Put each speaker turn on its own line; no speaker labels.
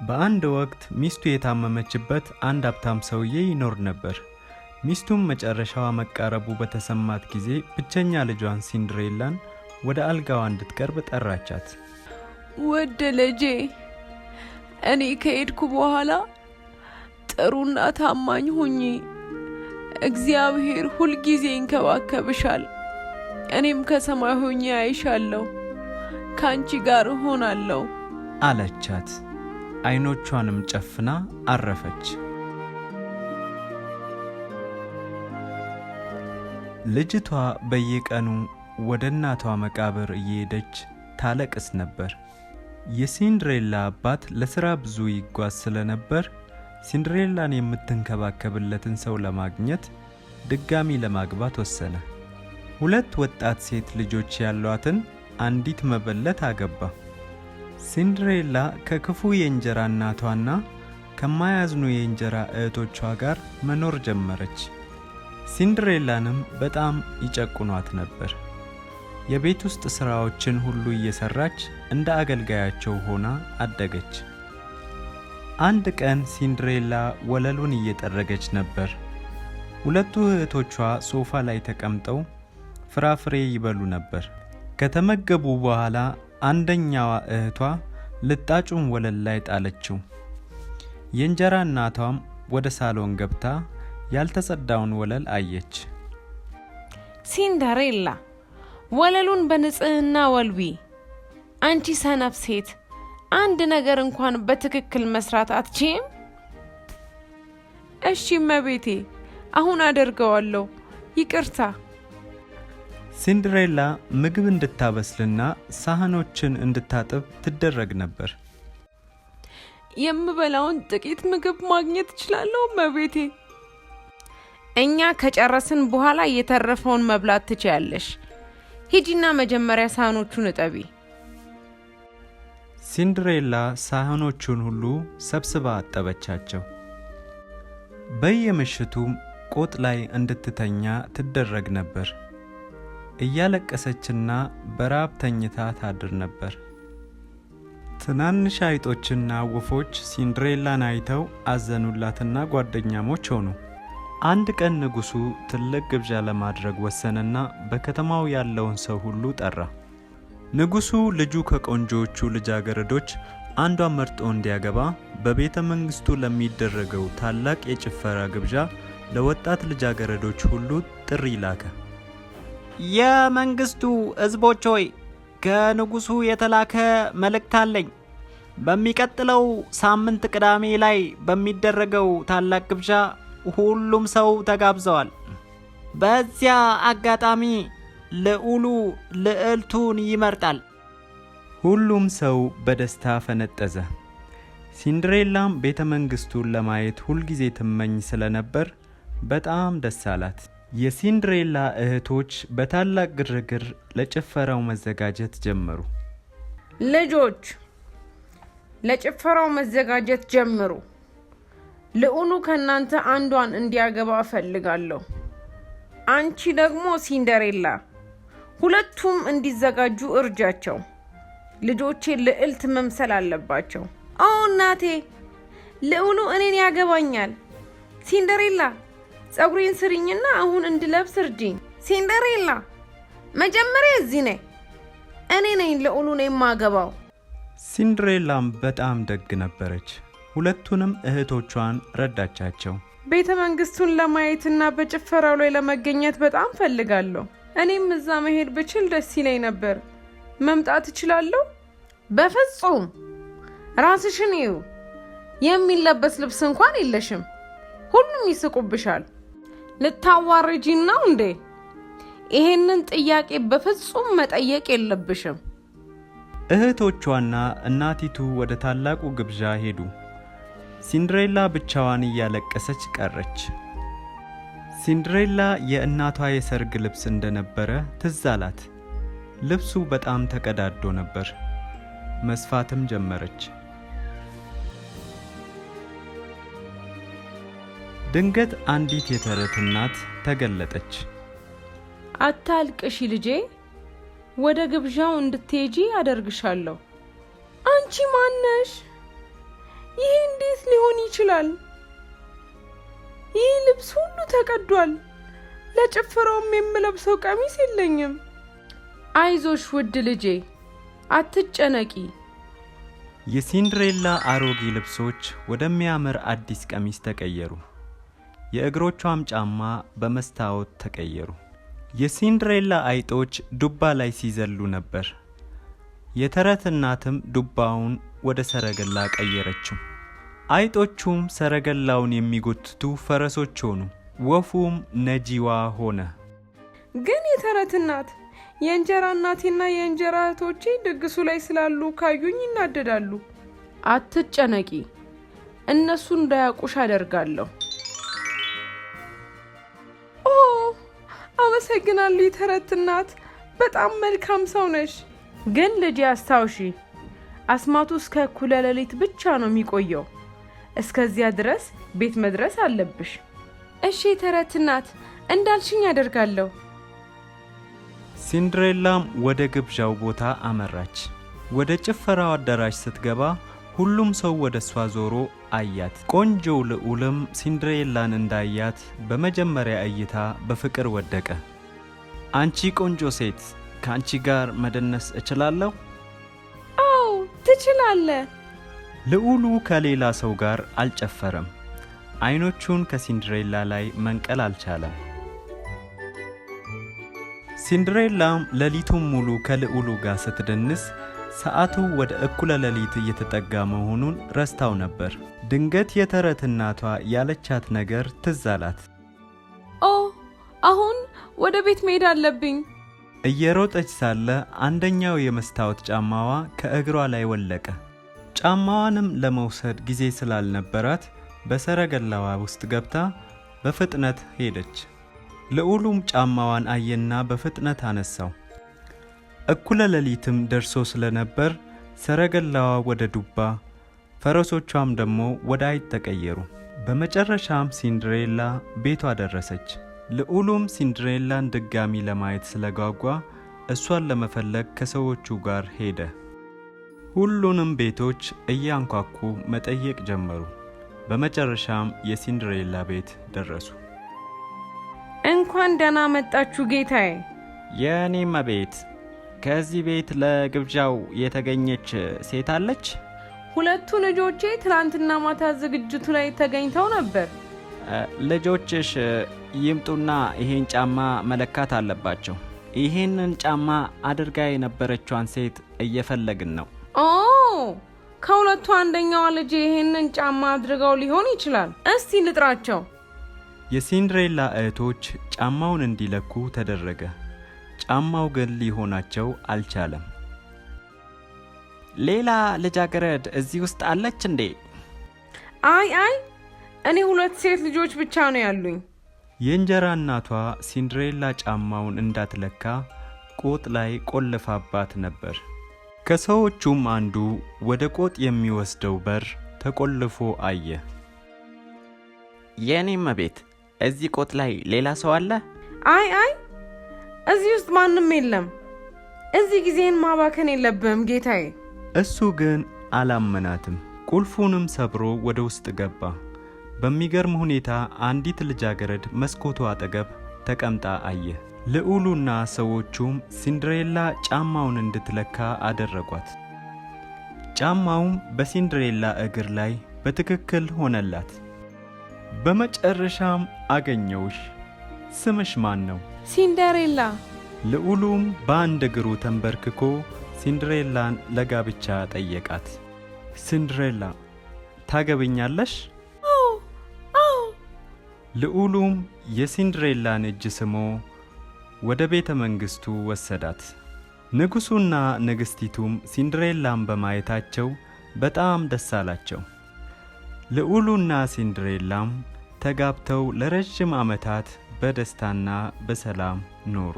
በአንድ ወቅት ሚስቱ የታመመችበት አንድ ሀብታም ሰውዬ ይኖር ነበር። ሚስቱም መጨረሻዋ መቃረቡ በተሰማት ጊዜ ብቸኛ ልጇን ሲንድሬላን ወደ አልጋዋ እንድትቀርብ ጠራቻት።
ውድ ልጄ፣ እኔ ከሄድኩ በኋላ ጥሩና ታማኝ ሁኚ። እግዚአብሔር ሁልጊዜ ይንከባከብሻል። እኔም ከሰማይ ሆኜ አይሻለሁ፣ ካንቺ ጋር እሆናለሁ
አለቻት። አይኖቿንም ጨፍና አረፈች። ልጅቷ በየቀኑ ወደ እናቷ መቃብር እየሄደች ታለቅስ ነበር። የሲንድሬላ አባት ለሥራ ብዙ ይጓዝ ስለነበር ሲንድሬላን የምትንከባከብለትን ሰው ለማግኘት ድጋሚ ለማግባት ወሰነ። 2 ወጣት ሴት ልጆች ያሏትን አንዲት መበለት አገባ። ሲንድሬላ ከክፉ የእንጀራ እናቷና ከማያዝኑ የእንጀራ እህቶቿ ጋር መኖር ጀመረች። ሲንድሬላንም በጣም ይጨቁኗት ነበር። የቤት ውስጥ ሥራዎችን ሁሉ እየሰራች እንደ አገልጋያቸው ሆና አደገች። አንድ ቀን ሲንድሬላ ወለሉን እየጠረገች ነበር። 2 እህቶቿ ሶፋ ላይ ተቀምጠው ፍራፍሬ ይበሉ ነበር። ከተመገቡ በኋላ አንደኛዋ እህቷ ልጣጩን ወለል ላይ ጣለችው። የእንጀራ እናቷም ወደ ሳሎን ገብታ ያልተጸዳውን ወለል አየች።
ሲንደሬላ፣ ወለሉን በንጽህና ወልዊ። አንቺ ሰነፍ ሴት፣ አንድ ነገር እንኳን በትክክል መስራት አትችይም? እሺ እመቤቴ፣ አሁን አደርገዋለሁ፣ ይቅርታ።
ሲንድሬላ ምግብ እንድታበስልና ሳህኖችን እንድታጥብ ትደረግ ነበር።
የምበላውን ጥቂት ምግብ ማግኘት እችላለሁ እመቤቴ? እኛ ከጨረስን በኋላ የተረፈውን መብላት ትችያለሽ። ሂጂና መጀመሪያ ሳህኖቹን እጠቢ።
ሲንድሬላ ሳህኖቹን ሁሉ ሰብስባ አጠበቻቸው። በየምሽቱም ቆጥ ላይ እንድትተኛ ትደረግ ነበር። እያለቀሰችና በራብ ተኝታ ታድር ነበር። ትናንሽ አይጦችና ወፎች ሲንድሬላን አይተው አዘኑላትና ጓደኛሞች ሆኑ። አንድ ቀን ንጉሡ ትልቅ ግብዣ ለማድረግ ወሰነና በከተማው ያለውን ሰው ሁሉ ጠራ። ንጉሡ ልጁ ከቆንጆቹ ልጃገረዶች አንዷን መርጦ እንዲያገባ በቤተ መንግሥቱ ለሚደረገው ታላቅ የጭፈራ ግብዣ ለወጣት ልጃገረዶች ሁሉ ጥሪ ላከ።
የመንግሥቱ ሕዝቦች ሆይ፣ ከንጉሡ የተላከ መልእክት አለኝ። በሚቀጥለው ሳምንት ቅዳሜ ላይ በሚደረገው ታላቅ ግብዣ ሁሉም ሰው ተጋብዘዋል። በዚያ አጋጣሚ ልዑሉ ልዕልቱን ይመርጣል።
ሁሉም ሰው በደስታ ፈነጠዘ። ሲንድሬላም ቤተ መንግሥቱን ለማየት ሁልጊዜ ትመኝ ስለነበር በጣም ደስ አላት። የሲንድሬላ እህቶች በታላቅ ግርግር ለጭፈራው መዘጋጀት ጀመሩ።
ልጆች፣ ለጭፈራው መዘጋጀት ጀምሩ። ልዑሉ ከእናንተ አንዷን እንዲያገባ እፈልጋለሁ። አንቺ ደግሞ ሲንደሬላ፣ ሁለቱም እንዲዘጋጁ እርጃቸው። ልጆቼ ልዕልት መምሰል አለባቸው። እናቴ፣ ልዑሉ እኔን ያገባኛል። ሲንደሬላ፣ ጸጉሬን ስሪኝና አሁን እንድለብስ እርጂኝ። ሲንደሬላ፣ መጀመሪያ እዚህ ነይ። እኔ ነኝ ልዑሉን የማገባው።
ሲንድሬላም በጣም ደግ ነበረች። ሁለቱንም እህቶቿን ረዳቻቸው።
ቤተ መንግሥቱን ለማየትና በጭፈራው ላይ ለመገኘት በጣም ፈልጋለሁ። እኔም እዛ መሄድ ብችል ደስ ይለኝ ነበር። መምጣት እችላለሁ? በፍጹም! ራስሽን እዩ። የሚለበስ ልብስ እንኳን የለሽም። ሁሉም ይስቁብሻል። ልታዋርጂን ነው እንዴ? ይሄንን ጥያቄ በፍጹም መጠየቅ የለብሽም።
እህቶቿና እናቲቱ ወደ ታላቁ ግብዣ ሄዱ። ሲንድሬላ ብቻዋን እያለቀሰች ቀረች። ሲንድሬላ የእናቷ የሰርግ ልብስ እንደነበረ ትዝ አላት። ልብሱ በጣም ተቀዳዶ ነበር። መስፋትም ጀመረች። ድንገት አንዲት የተረት እናት ተገለጠች።
አታልቅሺ ልጄ፣ ወደ ግብዣው እንድትሄጂ አደርግሻለሁ። አንቺ ማነሽ? ይህ እንዴት ሊሆን ይችላል? ይህ ልብስ ሁሉ ተቀዷል። ለጭፈራውም የምለብሰው ቀሚስ የለኝም። አይዞሽ ውድ ልጄ፣ አትጨነቂ።
የሲንድሬላ አሮጌ ልብሶች ወደሚያምር አዲስ ቀሚስ ተቀየሩ። የእግሮቿም ጫማ በመስታወት ተቀየሩ። የሲንድሬላ አይጦች ዱባ ላይ ሲዘሉ ነበር። የተረት እናትም ዱባውን ወደ ሰረገላ ቀየረችው። አይጦቹም ሰረገላውን የሚጎትቱ ፈረሶች ሆኑ። ወፉም ነጂዋ ሆነ።
ግን የተረት እናት፣ የእንጀራ እናቴና የእንጀራ እህቶቼ ድግሱ ላይ ስላሉ ካዩኝ ይናደዳሉ። አትጨነቂ፣ እነሱ እንዳያውቁሽ አደርጋለሁ። ኦ አመሰግናለሁ የተረት እናት፣ በጣም መልካም ሰው ነሽ። ግን ልጄ አስታውሺ፣ አስማቱ እስከ እኩለ ሌሊት ብቻ ነው የሚቆየው። እስከዚያ ድረስ ቤት መድረስ አለብሽ። እሺ የተረት እናት፣ እንዳልሽኝ አደርጋለሁ።
ሲንድሬላም ወደ ግብዣው ቦታ አመራች። ወደ ጭፈራው አዳራሽ ስትገባ ሁሉም ሰው ወደ እሷ ዞሮ አያት። ቆንጆው ልዑልም ሲንድሬላን እንዳያት በመጀመሪያ እይታ በፍቅር ወደቀ። አንቺ ቆንጆ ሴት፣ ከአንቺ ጋር መደነስ እችላለሁ?
አዎ ትችላለህ።
ልዑሉ ከሌላ ሰው ጋር አልጨፈረም። አይኖቹን ከሲንድሬላ ላይ መንቀል አልቻለም። ሲንድሬላም ሌሊቱን ሙሉ ከልዑሉ ጋር ስትደንስ ሰዓቱ ወደ እኩለ ሌሊት እየተጠጋ መሆኑን ረስታው ነበር። ድንገት የተረት እናቷ ያለቻት ነገር ትዝ አላት።
ኦ አሁን ወደ ቤት መሄድ አለብኝ።
እየሮጠች ሳለ አንደኛው የመስታወት ጫማዋ ከእግሯ ላይ ወለቀ። ጫማዋንም ለመውሰድ ጊዜ ስላልነበራት በሰረገላዋ ውስጥ ገብታ በፍጥነት ሄደች። ልዑሉም ጫማዋን አየና በፍጥነት አነሳው። እኩለ ሌሊትም ደርሶ ስለነበር ሰረገላዋ ወደ ዱባ፣ ፈረሶቿም ደግሞ ወደ አይጥ ተቀየሩ። በመጨረሻም ሲንድሬላ ቤቷ ደረሰች። ልዑሉም ሲንድሬላን ድጋሚ ለማየት ስለጓጓ እሷን ለመፈለግ ከሰዎቹ ጋር ሄደ። ሁሉንም ቤቶች እያንኳኩ መጠየቅ ጀመሩ። በመጨረሻም የሲንድሬላ ቤት ደረሱ።
እንኳን ደህና መጣችሁ ጌታዬ።
የኔም ቤት፣ ከዚህ ቤት ለግብዣው የተገኘች ሴት አለች?
ሁለቱ ልጆቼ ትላንትና ማታ ዝግጅቱ ላይ ተገኝተው ነበር።
ልጆችሽ ይምጡና ይሄን ጫማ መለካት አለባቸው። ይሄንን ጫማ አድርጋ የነበረችዋን ሴት እየፈለግን ነው።
ኦ ከሁለቱ አንደኛዋ ልጅ ይሄንን ጫማ አድርገው ሊሆን ይችላል። እስቲ ልጥራቸው።
የሲንድሬላ እህቶች ጫማውን እንዲለኩ ተደረገ። ጫማው ግን ሊሆናቸው አልቻለም።
ሌላ ልጃገረድ እዚህ ውስጥ አለች እንዴ?
አይ እኔ ሁለት ሴት ልጆች ብቻ ነው ያሉኝ።
የእንጀራ እናቷ ሲንድሬላ ጫማውን እንዳትለካ ቆጥ ላይ ቆልፋባት ነበር። ከሰዎቹም አንዱ ወደ ቆጥ የሚወስደው በር ተቆልፎ አየ።
የኔም ቤት፣ እዚህ ቆጥ ላይ ሌላ ሰው አለ?
አይ እዚህ ውስጥ ማንም የለም። እዚህ ጊዜን ማባከን የለብህም ጌታዬ።
እሱ ግን አላመናትም። ቁልፉንም ሰብሮ ወደ ውስጥ ገባ። በሚገርም ሁኔታ አንዲት ልጃገረድ መስኮቱ አጠገብ ተቀምጣ አየ። ልዑሉና ሰዎቹም ሲንድሬላ ጫማውን እንድትለካ አደረጓት። ጫማውም በሲንድሬላ እግር ላይ በትክክል ሆነላት። በመጨረሻም አገኘውሽ። ስምሽ ማን ነው?
ሲንደሬላ።
ልዑሉም በአንድ እግሩ ተንበርክኮ ሲንድሬላን ለጋብቻ ጠየቃት። ሲንድሬላ ታገብኛለሽ?
አዎ።
ልዑሉም የሲንድሬላን እጅ ስሞ ወደ ቤተ መንግሥቱ ወሰዳት። ንጉሡና ንግሥቲቱም ሲንድሬላን በማየታቸው በጣም ደስ አላቸው። ልዑሉና ሲንድሬላም ተጋብተው ለረጅም ዓመታት በደስታና በሰላም ኖሩ።